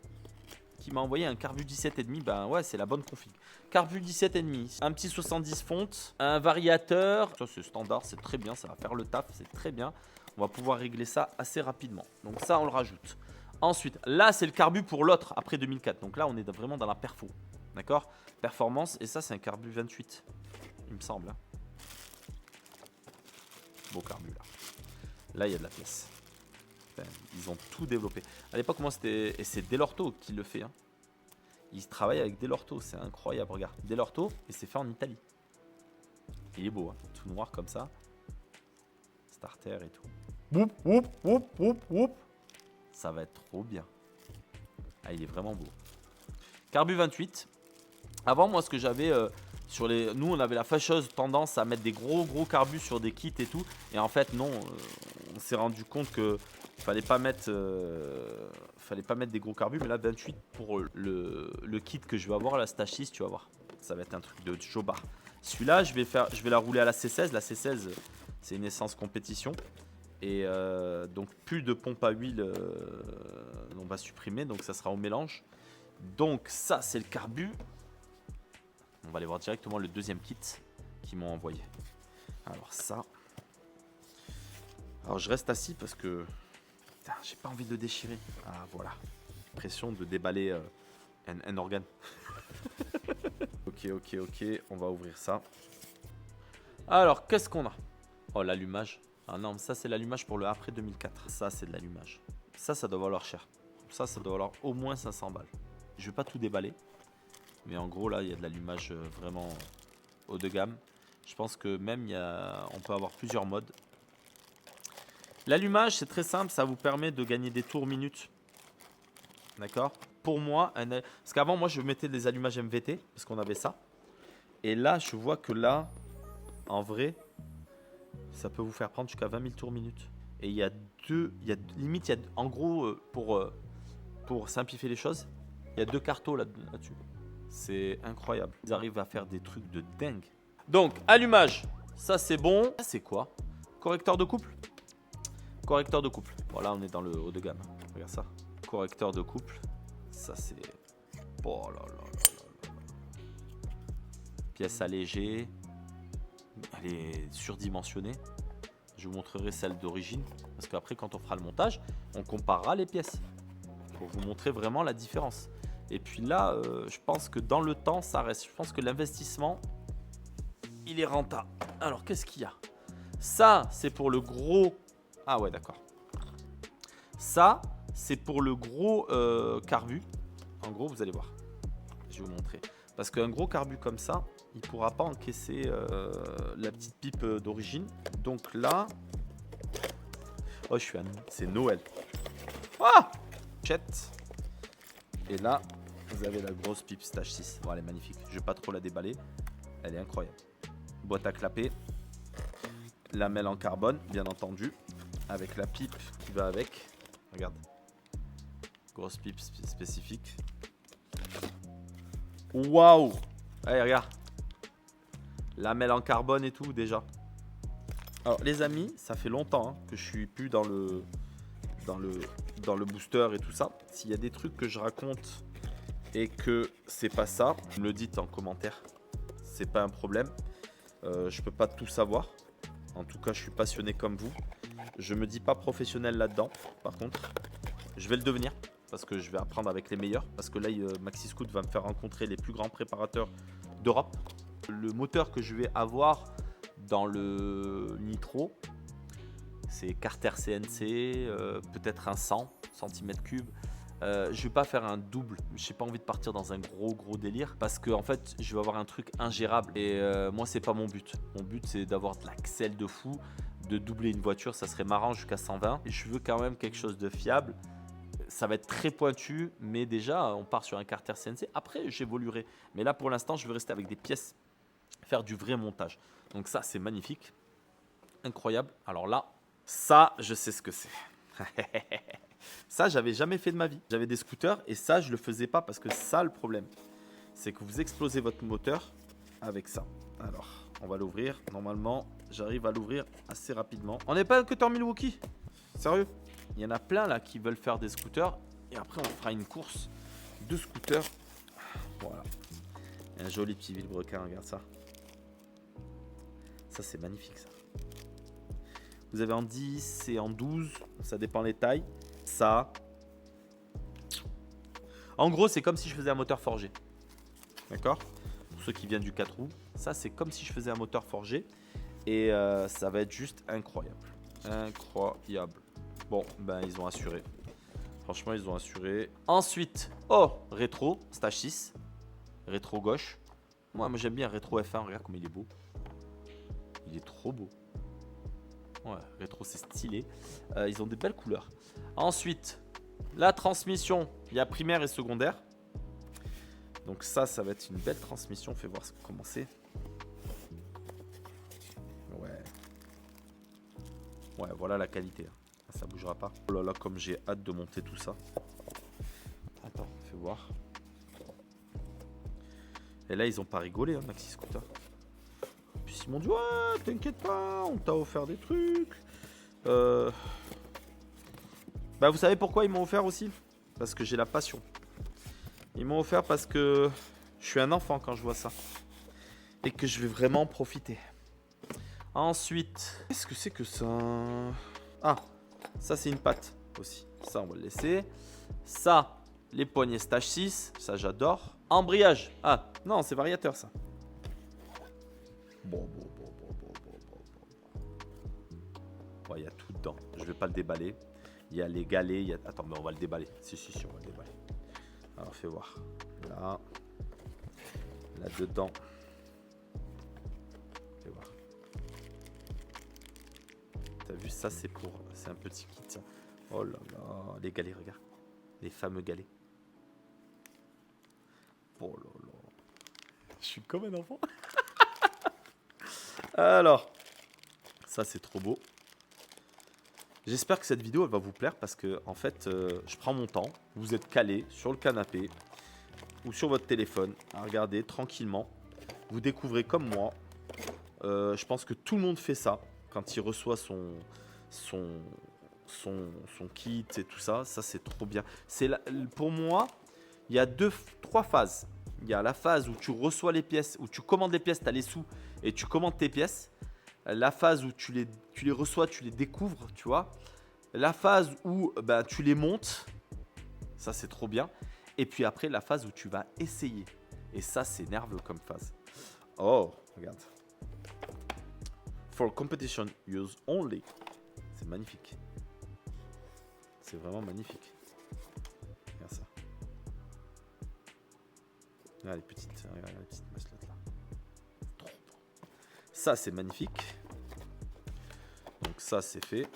qui m'a envoyé un carbu 17,5. Ben ouais, c'est la bonne config. Carbu 17,5. Un petit 70 fonte. Un variateur. Ça, c'est standard. C'est très bien. Ça va faire le taf. C'est très bien. On va pouvoir régler ça assez rapidement. Donc ça, on le rajoute. Ensuite, là, c'est le carbu pour l'autre après 2004. Donc là, on est vraiment dans la perfo. D'accord? Performance. Et ça, c'est un carbu 28. Il me semble. Hein. Beau carbu, là. Là, il y a de la pièce. Enfin, ils ont tout développé. À l'époque, moi, c'était... Et c'est Delorto qui le fait. Hein. Ils travaillent avec Delorto. C'est incroyable. Regarde. Delorto. Et c'est fait en Italie. Il est beau. Hein. Tout noir comme ça. Starter et tout. Whoop, whoop, whoop, whoop, whoop. Ça va être trop bien. Ah, il est vraiment beau. Carbu 28. Avant, moi, ce que j'avais sur les... Nous, on avait la fâcheuse tendance à mettre des gros carbus sur des kits et tout. Et en fait, non. On s'est rendu compte que fallait pas mettre des gros carbus. Mais là, 28 pour le kit que je vais avoir, la Stage 6, tu vas voir. Ça va être un truc de jobard. Celui-là, je vais la rouler à la C16. La C16, c'est une essence compétition. Et donc, plus de pompe à huile, on va supprimer. Donc, ça sera au mélange. Donc, ça, c'est le carbu. On va aller voir directement le deuxième kit qu'ils m'ont envoyé. Alors, ça. Alors, je reste assis parce que... Putain, j'ai pas envie de le déchirer. Ah, voilà. Pression de déballer un organe. Ok. On va ouvrir ça. Alors, qu'est-ce qu'on a? Oh, l'allumage. Ah non, ça, c'est l'allumage pour le après 2004. Ça, c'est de l'allumage. Ça doit valoir cher. Ça doit valoir au moins 500 balles. Je vais pas tout déballer. Mais en gros, là, il y a de l'allumage vraiment haut de gamme. Je pense que même, on peut avoir plusieurs modes. L'allumage, c'est très simple. Ça vous permet de gagner des tours minutes. D'accord? Pour moi, parce qu'avant, moi, je mettais des allumages MVT. Parce qu'on avait ça. Et là, je vois que là, en vrai, ça peut vous faire prendre jusqu'à 20 000 tours minutes. Et il y a limite, en gros, pour simplifier les choses, il y a 2 cartos là-dessus. C'est incroyable. Ils arrivent à faire des trucs de dingue. Donc, allumage. Ça, c'est bon. Ça, c'est quoi? Correcteur de couple? Correcteur de couple. Voilà, on est dans le haut de gamme. Regarde ça. Correcteur de couple. Ça, c'est... Oh là là là là là. Pièce allégée. Elle est surdimensionnée. Je vous montrerai celle d'origine. Parce qu'après, quand on fera le montage, on comparera les pièces. Pour vous montrer vraiment la différence. Et puis là, je pense que dans le temps, ça reste. Je pense que l'investissement, il est rentable. Alors, qu'est-ce qu'il y a? Ça, c'est pour le gros... Ah ouais, d'accord. Ça, c'est pour le gros carbu. En gros, vous allez voir. Je vais vous montrer. Parce qu'un gros carbu comme ça, il ne pourra pas encaisser la petite pipe d'origine. Donc là... Oh, je suis à... C'est Noël. Ah! Chette. Et là, vous avez la grosse pipe Stage 6. Bon, elle est magnifique. Je ne vais pas trop la déballer. Elle est incroyable. Boîte à clapper. Lamelle en carbone, bien entendu. Avec la pipe qui va avec. Regarde. Grosse pipe spécifique. Waouh! Allez, regarde. Lamelle en carbone et tout, déjà. Alors, les amis, ça fait longtemps hein, que je suis plus dans le booster et tout ça. S'il y a des trucs que je raconte et que c'est pas ça, vous me le dites en commentaire. C'est pas un problème. Je peux pas tout savoir. En tout cas, je suis passionné comme vous. Je me dis pas professionnel là-dedans. Par contre, je vais le devenir parce que je vais apprendre avec les meilleurs. Parce que là, Maxi Scout va me faire rencontrer les plus grands préparateurs d'Europe. Le moteur que je vais avoir dans le Nitro, c'est Carter CNC, peut-être un 100 cm3. Je vais pas faire un double, j'ai pas envie de partir dans un gros délire parce que en fait je vais avoir un truc ingérable et moi c'est pas mon but. Mon but c'est d'avoir de l'accel de fou, de doubler une voiture, ça serait marrant jusqu'à 120 et je veux quand même quelque chose de fiable. Ça va être très pointu, mais déjà on part sur un Carter CNC, après j'évoluerai. Mais là pour l'instant je veux rester avec des pièces, faire du vrai montage. Donc ça c'est magnifique, incroyable. Alors là, ça je sais ce que c'est. Ça, j'avais jamais fait de ma vie. J'avais des scooters et ça, je le faisais pas parce que ça, le problème, c'est que vous explosez votre moteur avec ça. Alors, on va l'ouvrir. Normalement, j'arrive à l'ouvrir assez rapidement. On n'est pas un cutter Milwaukee. Sérieux. Il y en a plein là qui veulent faire des scooters et après, on fera une course de scooters. Voilà. Un joli petit vilebrequin, regarde ça. Ça, c'est magnifique ça. Vous avez en 10 et en 12, ça dépend des tailles. Ça, en gros, c'est comme si je faisais un moteur forgé. D'accord? Pour ceux qui viennent du 4 roues, ça, c'est comme si je faisais un moteur forgé. Et ça va être juste incroyable. Incroyable. Bon, ben, ils ont assuré. Franchement, ils ont assuré. Ensuite, oh, rétro, Stage 6. Rétro gauche. Moi j'aime bien rétro F1. Regarde comme il est beau. Il est trop beau. Ouais, rétro c'est stylé. Ils ont des belles couleurs. Ensuite, la transmission, il y a primaire et secondaire. Donc ça va être une belle transmission. Fais voir comment c'est. Ouais. Ouais, voilà la qualité. Ça bougera pas. Oh là là, comme j'ai hâte de monter tout ça. Attends, fais voir. Et là, ils ont pas rigolé, hein, Maxi Scooter. Puis ils m'ont dit, ouais, t'inquiète pas, on t'a offert des trucs. Bah, vous savez pourquoi ils m'ont offert aussi? Parce que j'ai la passion. Ils m'ont offert parce que je suis un enfant quand je vois ça. Et que je vais vraiment profiter. Ensuite, qu'est-ce que c'est que ça? Ah, ça c'est une patte aussi. Ça, on va le laisser. Ça, les poignées Stage 6. Ça, j'adore. Embrayage. Ah, non, c'est variateur ça. Bon. Ouais, il y a tout dedans. Je vais pas le déballer. Il y a les galets. Attends, mais on va le déballer. Si, on va le déballer. Alors, fais voir. Là. Là-dedans. Fais voir. T'as vu, ça, c'est un petit kit. Ça. Oh là là. Les galets, regarde. Les fameux galets. Oh là là. Je suis comme un enfant. Alors, ça c'est trop beau. J'espère que cette vidéo elle va vous plaire parce que en fait, je prends mon temps. Vous êtes calés sur le canapé. ou sur votre téléphone à regarder tranquillement. Vous découvrez comme moi. Je pense que tout le monde fait ça quand il reçoit son kit et tout ça. Ça, c'est trop bien. Pour moi, il y a 3 phases. Il y a la phase où tu reçois les pièces, où tu commandes les pièces, tu as les sous et tu commandes tes pièces. La phase où tu les reçois, tu les découvres, tu vois. La phase où tu les montes. Ça, c'est trop bien. Et puis après, la phase où tu vas essayer. Et ça, c'est nerveux comme phase. Oh, regarde. For competition use only. C'est magnifique. C'est vraiment magnifique. Regarde ça. Regarde les petites mascottes là. Trop beau. Ça, c'est magnifique. Donc ça, c'est fait.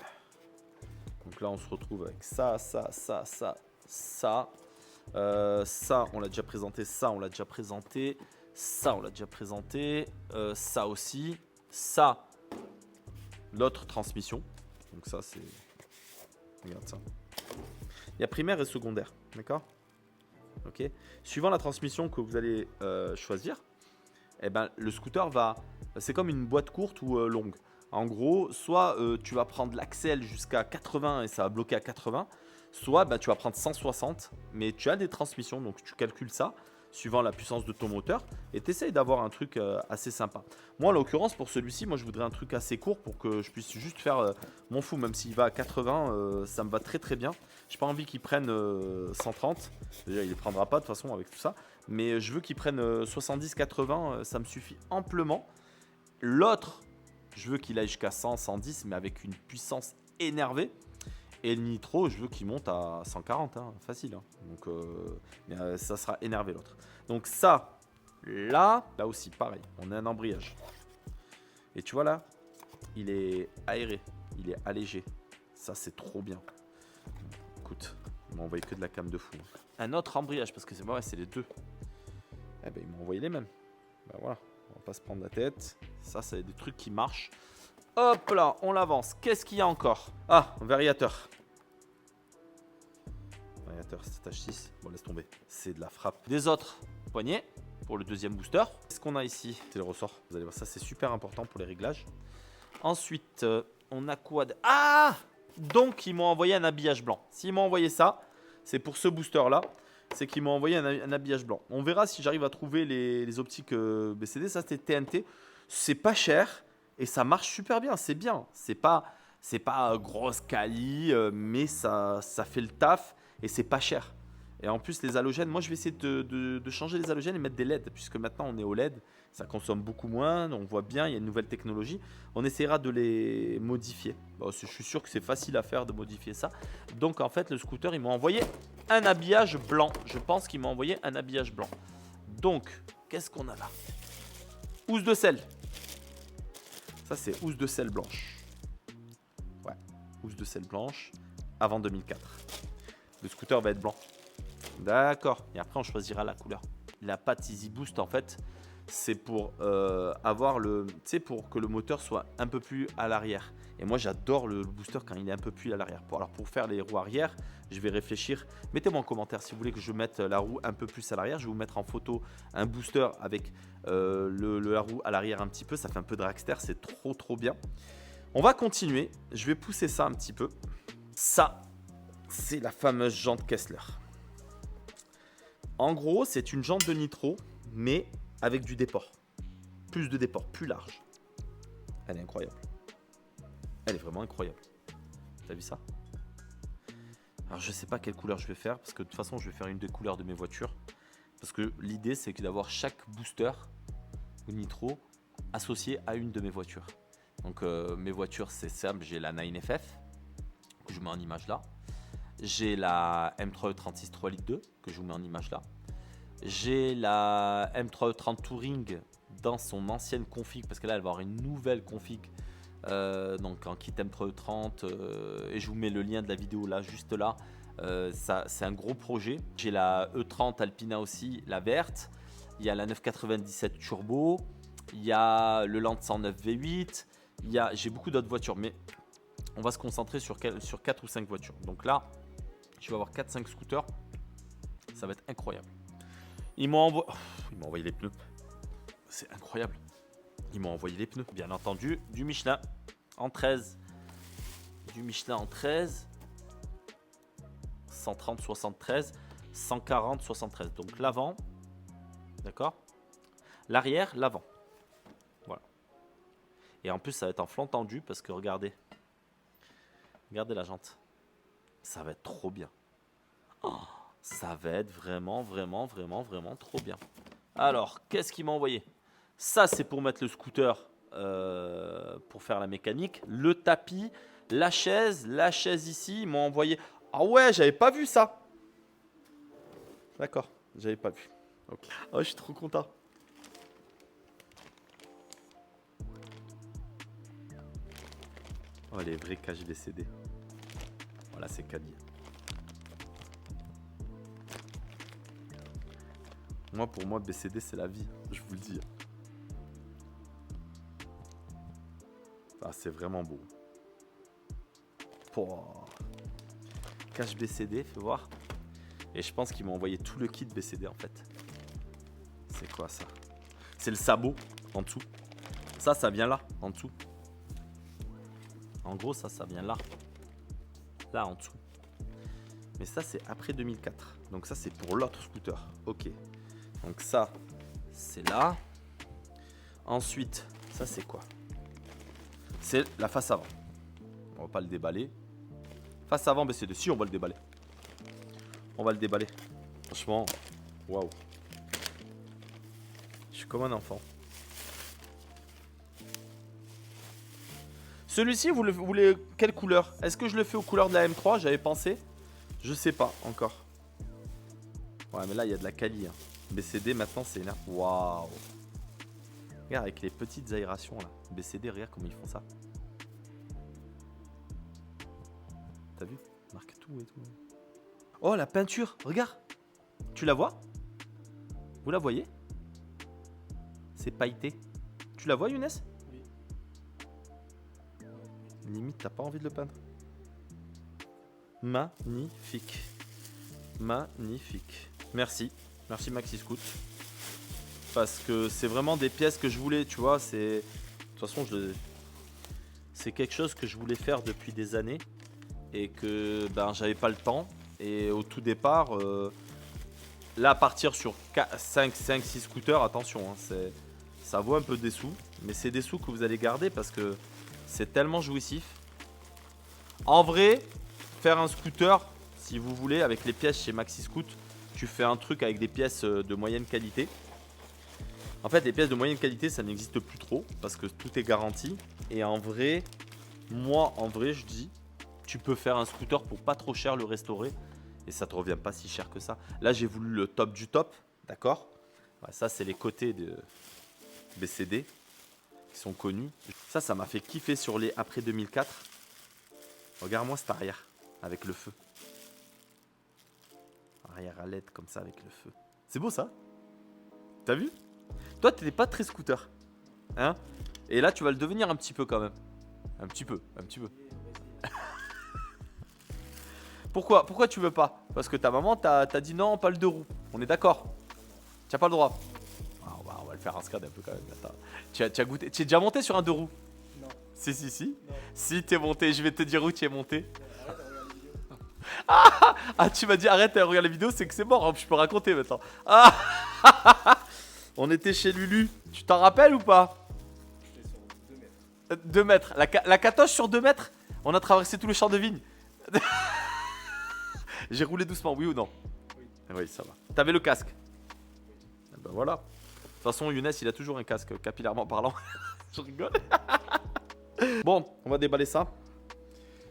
Donc là, on se retrouve avec ça. Ça, on l'a déjà présenté. Ça, on l'a déjà présenté. Ça, on l'a déjà présenté. Ça aussi. Ça, l'autre transmission. Donc ça, c'est... Regarde ça. Il y a primaire et secondaire. D'accord ? Ok. Suivant la transmission que vous allez choisir, le scooter va... C'est comme une boîte courte ou longue. En gros, soit tu vas prendre l'axel jusqu'à 80 et ça va bloquer à 80. Soit tu vas prendre 160, mais tu as des transmissions, donc tu calcules ça suivant la puissance de ton moteur et tu essayes d'avoir un truc assez sympa. Moi, en l'occurrence, pour celui-ci, je voudrais un truc assez court pour que je puisse juste faire mon fou, même s'il va à 80, ça me va très très bien. J'ai pas envie qu'il prenne 130, déjà il les prendra pas de toute façon avec tout ça, mais je veux qu'il prenne 70-80, ça me suffit amplement. L'autre, je veux qu'il aille jusqu'à 100-110, mais avec une puissance énervée. Et le nitro, je veux qu'il monte à 140, facile. Donc, ça sera énervé l'autre. Donc ça, là aussi, pareil. On a un embrayage. Et tu vois là, il est aéré, il est allégé. Ça, c'est trop bien. Écoute, il m'a envoyé que de la cam de fou. Un autre embrayage, parce que c'est vrai, c'est les deux. Ils m'ont envoyé les mêmes. Voilà, on va pas se prendre la tête. Ça, c'est des trucs qui marchent. Hop là, on l'avance. Qu'est-ce qu'il y a encore ? Ah, un variateur. Variateur, c'est H6. Bon, laisse tomber. C'est de la frappe. Des autres poignées pour le deuxième booster. Qu'est-ce qu'on a ici ? C'est le ressort. Vous allez voir, ça, c'est super important pour les réglages. Ensuite, on a quoi ? Ah ! Donc, ils m'ont envoyé un habillage blanc. S'ils m'ont envoyé ça, c'est pour ce booster-là. C'est qu'ils m'ont envoyé un habillage blanc. On verra si j'arrive à trouver les optiques BCD. Ça, c'était TNT. C'est pas cher. Et ça marche super bien, c'est bien. C'est pas grosse quali, mais ça fait le taf et c'est pas cher. Et en plus, les halogènes, moi je vais essayer de changer les halogènes et mettre des LED, puisque maintenant on est au LED, ça consomme beaucoup moins, on voit bien, il y a une nouvelle technologie. On essaiera de les modifier. Bon, je suis sûr que c'est facile à faire de modifier ça. Donc en fait, le scooter, ils m'ont envoyé un habillage blanc. Je pense qu'ils m'ont envoyé un habillage blanc. Donc, qu'est-ce qu'on a là ? Housse de selle. Ça, c'est housse de selle blanche. Ouais, housse de selle blanche avant 2004. Le scooter va être blanc. D'accord. Et après, on choisira la couleur. La patte Easy Boost, en fait, c'est pour avoir pour que le moteur soit un peu plus à l'arrière. Et moi, j'adore le booster quand il est un peu plus à l'arrière. Alors, pour faire les roues arrière, je vais réfléchir. Mettez-moi en commentaire si vous voulez que je mette la roue un peu plus à l'arrière. Je vais vous mettre en photo un booster avec la roue à l'arrière un petit peu. Ça fait un peu dragster, c'est trop bien. On va continuer. Je vais pousser ça un petit peu. Ça, c'est la fameuse jante Kessler. En gros, c'est une jante de nitro, mais avec du déport. Plus de déport, plus large. Elle est incroyable. Elle est vraiment incroyable. T'as vu ça ? Alors je sais pas quelle couleur je vais faire, parce que de toute façon je vais faire une des couleurs de mes voitures. Parce que l'idée c'est d'avoir chaque booster ou nitro associé à une de mes voitures. Donc mes voitures c'est simple, j'ai la 9FF, que je mets en image là. J'ai la M3E36 3 litres 2, que je vous mets en image là. J'ai la M3E30 Touring dans son ancienne config, parce que là elle va avoir une nouvelle config. Donc en kit M3E30 et je vous mets le lien de la vidéo là, juste là. Ça, c'est un gros projet. J'ai la E30 Alpina aussi, la verte. Il y a la 997 Turbo. Il y a le Land 109 V8. J'ai beaucoup d'autres voitures, mais on va se concentrer sur 4 ou 5 voitures. Donc là, je vais avoir 4-5 scooters. Ça va être incroyable. Ils m'ont envoyé les pneus. C'est incroyable. Ils m'ont envoyé les pneus. Bien entendu, du Michelin en 13. Du Michelin en 13. 130, 73. 140, 73. Donc l'avant. D'accord. L'arrière, l'avant. Voilà. Et en plus, ça va être en flanc tendu parce que regardez. Regardez la jante. Ça va être trop bien. Oh, ça va être vraiment, vraiment, vraiment, vraiment trop bien. Alors, qu'est-ce qu'il m'a envoyé? Ça, c'est pour mettre le scooter pour faire la mécanique. Le tapis, la chaise ici. Ils m'ont envoyé. Ah ouais, j'avais pas vu ça. D'accord, j'avais pas vu. Okay. Oh, je suis trop content. Oh, les vrais cages BCD. Voilà, c'est Caddy. Moi, pour moi, BCD, c'est la vie. Je vous le dis. Ah, c'est vraiment beau. Oh. Cache BCD, fais voir. Et je pense qu'ils m'ont envoyé tout le kit BCD en fait. C'est quoi ça? C'est le sabot en dessous. Ça vient là, en dessous. En gros, ça vient là. Là, en dessous. Mais ça, c'est après 2004. Donc ça, c'est pour l'autre scooter. Ok. Donc ça, c'est là. Ensuite, ça, c'est quoi? C'est la face avant. On va pas le déballer. Face avant, BCD. Si, on va le déballer. On va le déballer. Franchement, waouh. Je suis comme un enfant. Celui-ci, vous voulez quelle couleur? Est-ce que je le fais aux couleurs de la M3? J'avais pensé. Je sais pas encore. Ouais, mais là, il y a de la quali. Hein. BCD, maintenant, c'est là. Waouh. Regarde, avec les petites aérations, là. BCD, regarde comment ils font ça. T'as vu? Marque tout et tout. Oh, la peinture, regarde. Tu la vois? Vous la voyez? C'est pailleté. Tu la vois, Younes? Oui. Limite, t'as pas envie de le peindre. Magnifique. Magnifique. Merci. Merci Maxi Scoot. Parce que c'est vraiment des pièces que je voulais, tu vois. C'est... De toute façon, c'est quelque chose que je voulais faire depuis des années. Et que ben, j'avais pas le temps. Et au tout départ, là, partir sur 5, 6 scooters, attention, hein, ça vaut un peu des sous. Mais c'est des sous que vous allez garder parce que c'est tellement jouissif. En vrai, faire un scooter, si vous voulez, avec les pièces chez Maxi Scoot, tu fais un truc avec des pièces de moyenne qualité. En fait, les pièces de moyenne qualité, ça n'existe plus trop parce que tout est garanti. Et en vrai, moi, je dis, tu peux faire un scooter pour pas trop cher, le restaurer. Et ça te revient pas si cher que ça. Là, j'ai voulu le top du top, d'accord? Ouais, ça, c'est les côtés de BCD qui sont connus. Ça m'a fait kiffer sur les après 2004. Regarde-moi cet arrière avec le feu. Arrière à LED comme ça avec le feu. C'est beau ça? T'as vu? Toi, t'étais pas très scooter. Hein? Et là, tu vas le devenir un petit peu quand même. Un petit peu. Pourquoi tu veux pas? Parce que ta maman t'a dit non, pas le 2 roues. On est d'accord? Tu n'as pas le droit. Ah, on va le faire un scred un peu quand même. Attends. Tu as goûté? Tu es déjà monté sur un 2 roues? Non. Si. Non. Si t'es monté, je vais te dire où tu es monté. Arrête de regarder les vidéos. Ah, tu m'as dit arrête de regarder la vidéo, c'est que c'est mort. Hein, je peux raconter maintenant. Ah. On était chez Lulu. Tu t'en rappelles ou pas? J'étais sur 2 mètres. 2 mètres. La catoche sur 2 mètres. On a traversé tout le champ de vigne. J'ai roulé doucement, oui ou non? Oui. Oui, ça va. T'avais le casque? Eh ben voilà. De toute façon, Younes, il a toujours un casque, capillairement parlant. Je rigole. Bon, on va déballer ça.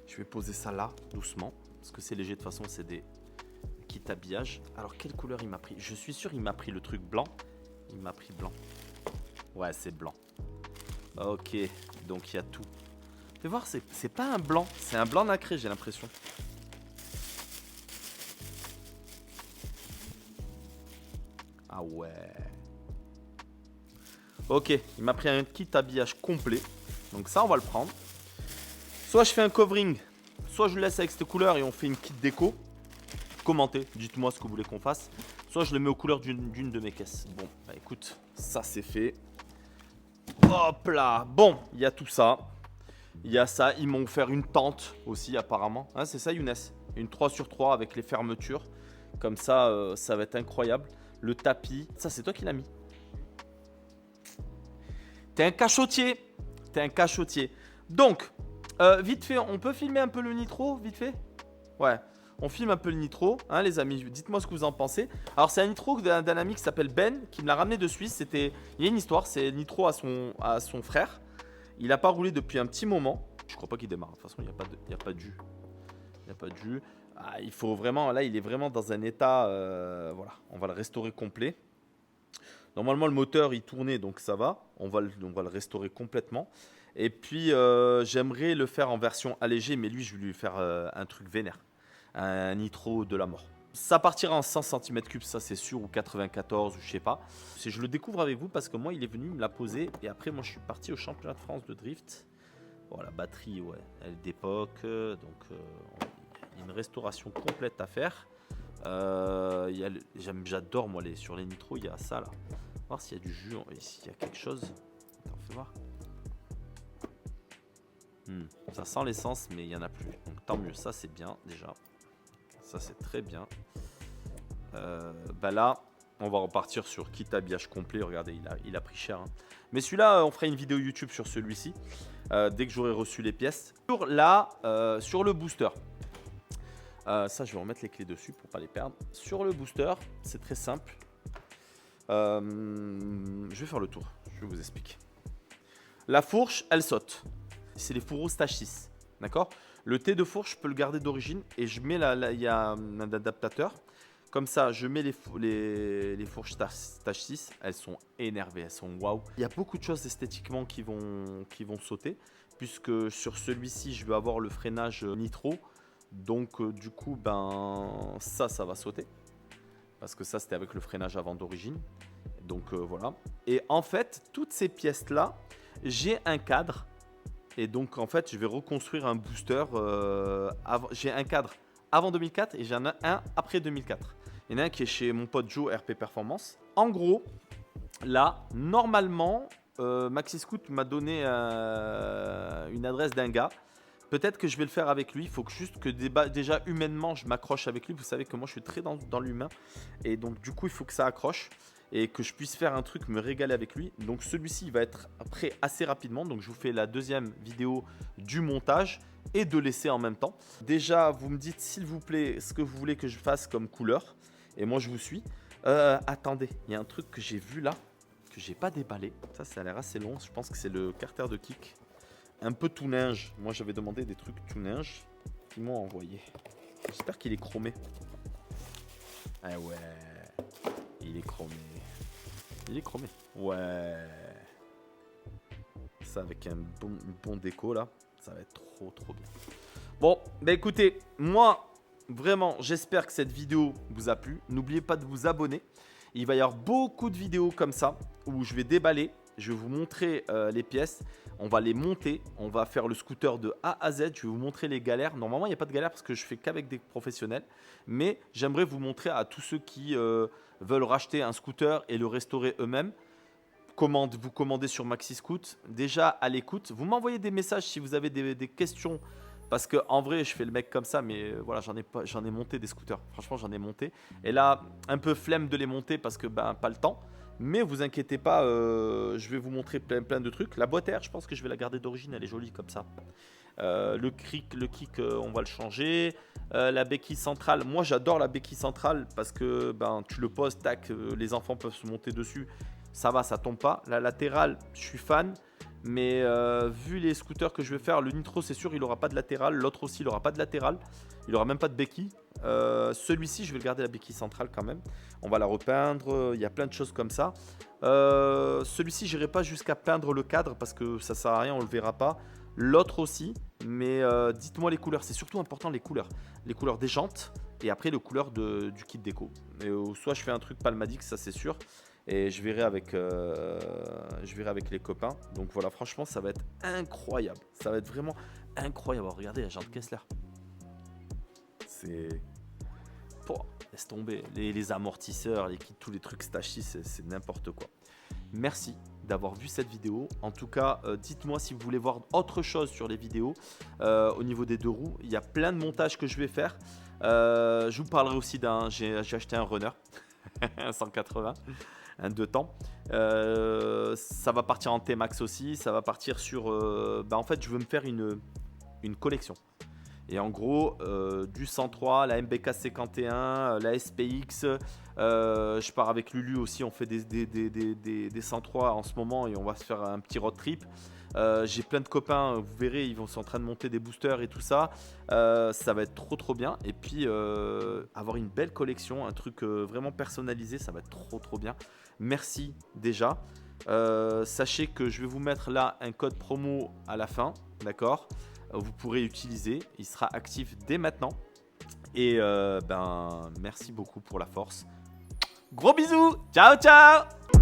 Je vais poser ça là, doucement. Parce que c'est léger, de toute façon, c'est des kits habillage. Alors, quelle couleur il m'a pris? Je suis sûr il m'a pris le truc blanc. Il m'a pris blanc. Ouais, c'est blanc. Ok, donc il y a tout. Fais voir, c'est pas un blanc. C'est un blanc nacré, j'ai l'impression. Ah ouais. Ok, il m'a pris un kit habillage complet. Donc ça, on va le prendre. Soit je fais un covering, soit je le laisse avec cette couleur et on fait une kit déco. Commentez, dites-moi ce que vous voulez qu'on fasse. Soit je le mets aux couleurs d'une de mes caisses. Bon, bah écoute, ça c'est fait. Hop là. Bon, il y a tout ça. Il y a ça. Ils m'ont offert une tente aussi apparemment. Hein, c'est ça Younes? Une 3x3 avec les fermetures. Comme ça, ça va être incroyable. Le tapis. Ça, c'est toi qui l'as mis. T'es un cachotier. T'es un cachotier. Donc, vite fait, on peut filmer un peu le nitro, vite fait? Ouais, on filme un peu le nitro, hein, les amis. Dites-moi ce que vous en pensez. Alors, c'est un nitro d'un ami qui s'appelle Ben, qui me l'a ramené de Suisse. Il y a une histoire, c'est le nitro à son frère. Il n'a pas roulé depuis un petit moment. Je crois pas qu'il démarre. De toute façon, il n'y a pas de jus. Il n'y a pas de jus. Ah, il faut vraiment, là, il est vraiment dans un état. Voilà, on va le restaurer complet. Normalement, le moteur, il tournait, donc ça va. On va le restaurer complètement. Et puis, j'aimerais le faire en version allégée, mais lui, je vais lui faire un truc vénère. Un nitro de la mort. Ça partira en 100 cm3, ça c'est sûr, ou 94, ou je sais pas. Je le découvre avec vous parce que moi, il est venu me la poser. Et après, moi, je suis parti au championnat de France de drift. Bon, la batterie, ouais, elle est d'époque. Donc, il y a une restauration complète à faire. J'adore, moi, sur les nitros, il y a ça là. On va voir s'il y a du jus, s'il y a quelque chose. Attends, fais voir. Ça sent l'essence, mais il n'y en a plus. Donc tant mieux, ça c'est bien déjà. Ça c'est très bien. Bah là, on va repartir sur kit habillage complet. Regardez, il a pris cher. Hein. Mais celui-là, on fera une vidéo YouTube sur celui-ci. Dès que j'aurai reçu les pièces. Sur le booster. Ça, je vais remettre les clés dessus pour pas les perdre. Sur le booster, c'est très simple. Je vais faire le tour. Je vais vous expliquer. La fourche, elle saute. C'est les fourreaux stage 6. D'accord? Le T de fourche, je peux le garder d'origine et je mets il y a un adaptateur. Comme ça, je mets les fourches stage 6. Elles sont énervées, elles sont waouh. Il y a beaucoup de choses esthétiquement qui vont sauter. Puisque sur celui-ci, je vais avoir le freinage nitro. Donc, du coup, ça va sauter. Parce que ça, c'était avec le freinage avant d'origine. Donc, voilà. Et en fait, toutes ces pièces-là, j'ai un cadre. Et donc, en fait, je vais reconstruire un booster. J'ai un cadre avant 2004 et j'en ai un après 2004. Il y en a un qui est chez mon pote Joe, RP Performance. En gros, là, normalement, Maxi Scoot m'a donné une adresse d'un gars. Peut-être que je vais le faire avec lui. Il faut que déjà humainement, je m'accroche avec lui. Vous savez que moi, je suis très dans l'humain. Et donc, du coup, il faut que ça accroche. Et que je puisse faire un truc, me régaler avec lui. Donc celui-ci, il va être prêt assez rapidement. Donc je vous fais la deuxième vidéo du montage et de l'essai en même temps. Déjà, vous me dites s'il vous plaît ce que vous voulez que je fasse comme couleur. Et moi, je vous suis. Attendez, il y a un truc que j'ai vu là, que j'ai pas déballé. Ça a l'air assez long. Je pense que c'est le carter de kick. Un peu tout linge. Moi, j'avais demandé des trucs tout linge qu'ils m'ont envoyé. J'espère qu'il est chromé. Ah ouais. Il est chromé. Il est chromé. Ouais. Ça avec un bon déco là. Ça va être trop bien. Bon, bah écoutez, moi, vraiment, j'espère que cette vidéo vous a plu. N'oubliez pas de vous abonner. Il va y avoir beaucoup de vidéos comme ça où je vais déballer. Je vais vous montrer les pièces. On va les monter. On va faire le scooter de A à Z. Je vais vous montrer les galères. Normalement, il n'y a pas de galère parce que je fais qu'avec des professionnels. Mais j'aimerais vous montrer à tous ceux qui veulent racheter un scooter et le restaurer eux-mêmes. Vous commandez sur Maxi Scoot. Déjà à l'écoute. Vous m'envoyez des messages si vous avez des questions. Parce que en vrai, je fais le mec comme ça, mais voilà, j'en ai monté des scooters. Franchement, j'en ai monté. Et là, un peu flemme de les monter parce que pas le temps. Mais vous inquiétez pas, je vais vous montrer plein de trucs. La boîte air, je pense que je vais la garder d'origine, elle est jolie comme ça. Le kick, on va le changer. La béquille centrale, moi j'adore la béquille centrale parce que tu le poses, tac, les enfants peuvent se monter dessus. Ça va, ça tombe pas. La latérale, je suis fan. Mais vu les scooters que je vais faire, le Nitro c'est sûr il n'aura pas de latéral, l'autre aussi il n'aura pas de latéral, il n'aura même pas de béquille. Celui-ci je vais le garder la béquille centrale quand même, on va la repeindre, il y a plein de choses comme ça. Celui-ci j'irai pas jusqu'à peindre le cadre parce que ça sert à rien, on le verra pas. L'autre aussi, mais dites-moi les couleurs, c'est surtout important les couleurs des jantes et après les couleurs du kit déco. Soit je fais un truc Palmadic, ça c'est sûr. Et je verrai avec les copains. Donc voilà, franchement, ça va être incroyable. Ça va être vraiment incroyable. Regardez la jante Kessler. C'est... laisse tomber. Les amortisseurs, les kits, tous les trucs Stachi, c'est n'importe quoi. Merci d'avoir vu cette vidéo. En tout cas, dites-moi si vous voulez voir autre chose sur les vidéos. Au niveau des 2 roues, il y a plein de montages que je vais faire. Je vous parlerai aussi d'un... J'ai acheté un runner, un 180, un 2 temps. Ça va partir en T-Max aussi. Ça va partir sur... en fait, je veux me faire une collection. Et en gros, du 103, la MBK 51, la SPX, je pars avec Lulu aussi, on fait des 103 en ce moment et on va se faire un petit road trip. J'ai plein de copains, vous verrez, ils sont en train de monter des boosters et tout ça. Ça va être trop bien. Et puis, avoir une belle collection, un truc vraiment personnalisé, ça va être trop bien. Merci déjà. Sachez que je vais vous mettre là un code promo à la fin, d'accord ? Vous pourrez utiliser, il sera actif dès maintenant. Et merci beaucoup pour la force. Gros bisous, ciao ciao.